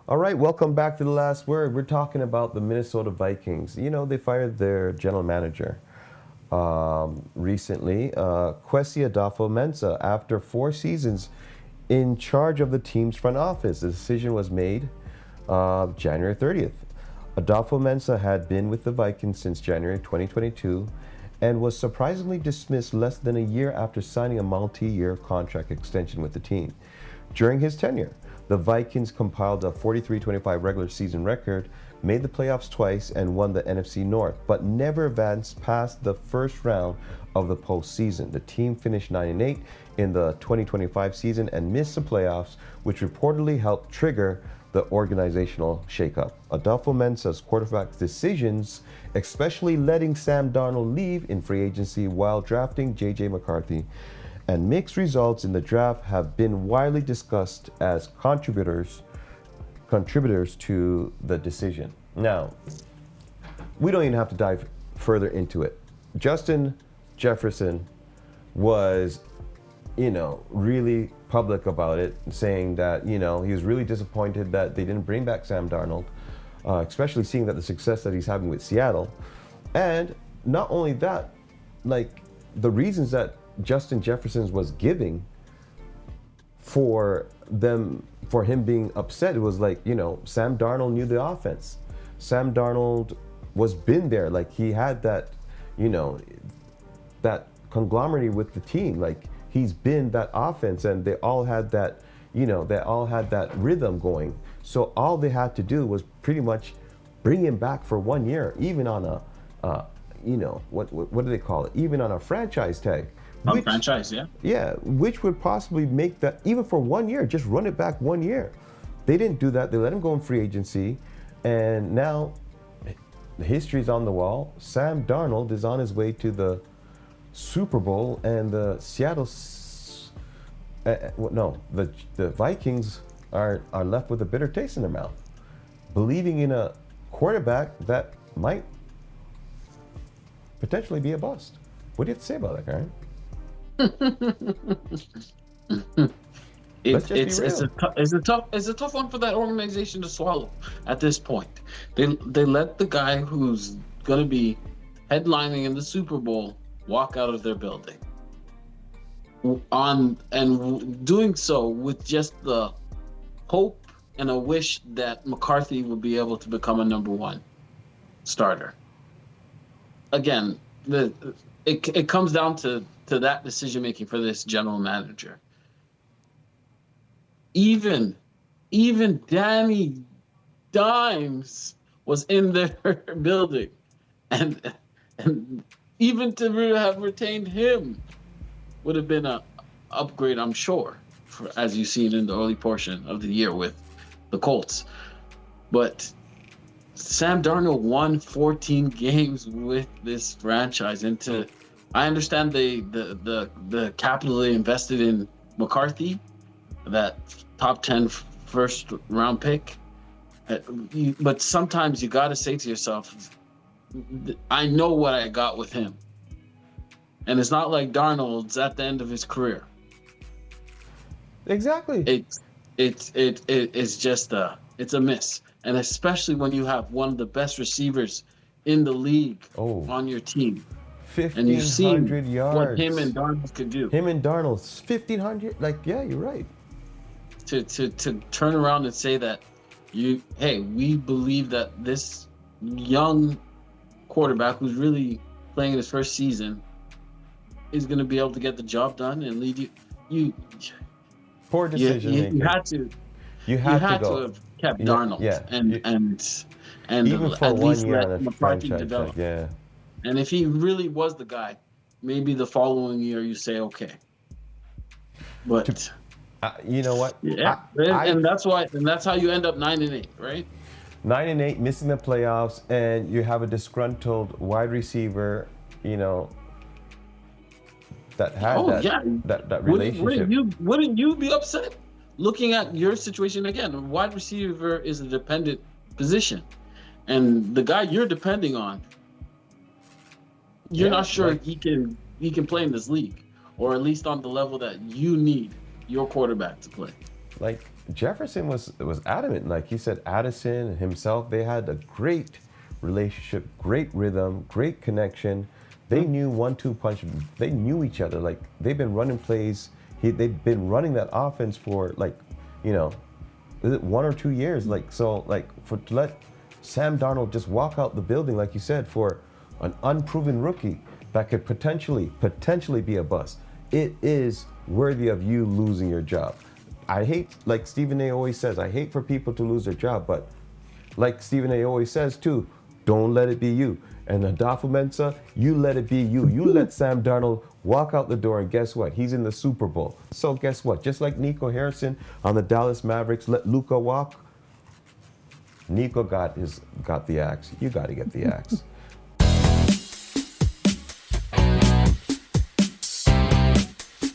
All right, welcome back to the last word. We're talking about the Minnesota Vikings. You know, they fired their general manager recently, Kwesi Adolfo-Mensah, after 4 seasons in charge of the team's front office. The decision was made January 30th. Adolfo-Mensah had been with the Vikings since January 2022 and was surprisingly dismissed less than a year after signing a multi-year contract extension with the team. During his tenure, the Vikings compiled a 43-25 regular season record, made the playoffs twice, and won the NFC North, but never advanced past the first round of the postseason. The team finished 9-8 in the 2025 season and missed the playoffs, which reportedly helped trigger the organizational shakeup. Adolfo-Mensah's quarterback decisions, especially letting Sam Darnold leave in free agency while drafting J.J. McCarthy, and mixed results in the draft have been widely discussed as contributors to the decision. Now, we don't even have to dive further into it. Justin Jefferson was, really public about it, saying that, he was really disappointed that they didn't bring back Sam Darnold, especially seeing that the success that he's having with Seattle. And not only that, like the reasons that Justin Jefferson was giving for him being upset, it was like, Sam Darnold knew the offense. Sam Darnold was been there, like he had that, that conglomerate with the team. Like he's been that offense, and they all had that, rhythm going. So all they had to do was pretty much bring him back for 1 year, even on what do they call it? Even on a franchise tag. Franchise, yeah. Yeah, which would possibly make that, even for 1 year, just run it back 1 year. They didn't do that. They let him go in free agency. And now the history's on the wall. Sam Darnold is on his way to the Super Bowl, and the the Vikings are left with a bitter taste in their mouth, believing in a quarterback that might potentially be a bust. What do you have to say about that, Karen? It's a tough one for that organization to swallow at this point. They let the guy who's gonna be headlining in the Super Bowl walk out of their building, doing so with just the hope and a wish that McCarthy would be able to become a number one starter. Again, it comes down to that decision making for this general manager. Even Danny Dimes was in their building, and even to have retained him would have been a upgrade, I'm sure, as you've seen in the early portion of the year with the Colts. But Sam Darnold won 14 games with this franchise. I understand the capital they invested in McCarthy, that top 10 first round pick. But sometimes you got to say to yourself, I know what I got with him. And it's not like Darnold's at the end of his career. Exactly. It's just it's a miss. And especially when you have one of the best receivers in the league on your team. And you've seen 1,500 yards. What him and Darnold could do. Him and Darnold's 1,500. Like, yeah, you're right. To turn around and say that we believe that this young quarterback who's really playing his first season is going to be able to get the job done and lead you. Poor decision making. You had to have kept Darnold. Yeah. And even for at 1 least year let on a McCarthy franchise develop. tag, yeah. And if he really was the guy, maybe the following year you say okay. But you know what? Yeah, and that's how you end up 9-8, right? 9-8, missing the playoffs, and you have a disgruntled wide receiver, that had that relationship. Wouldn't you be upset looking at your situation again? A wide receiver is a dependent position, and the guy you're depending on, you're not sure he can play in this league, or at least on the level that you need your quarterback to play. Like, Jefferson was adamant. Like he said, Addison and himself, they had a great relationship, great rhythm, great connection. They knew 1-2 punch. They knew each other. Like they've been running plays. They've been running that offense for like, you know, is it 1 or 2 years? Like so, like for to let Sam Darnold just walk out the building, like you said, for an unproven rookie that could potentially be a bust. It is worthy of you losing your job. I hate, like Stephen A. always says, I hate for people to lose their job, but like Stephen A. always says too, don't let it be you. And Adolfo Mensa, you let it be you. You let Sam Darnold walk out the door, and guess what? He's in the Super Bowl. So guess what? Just like Nico Harrison on the Dallas Mavericks let Luka walk, Nico got the axe. You got to get the axe.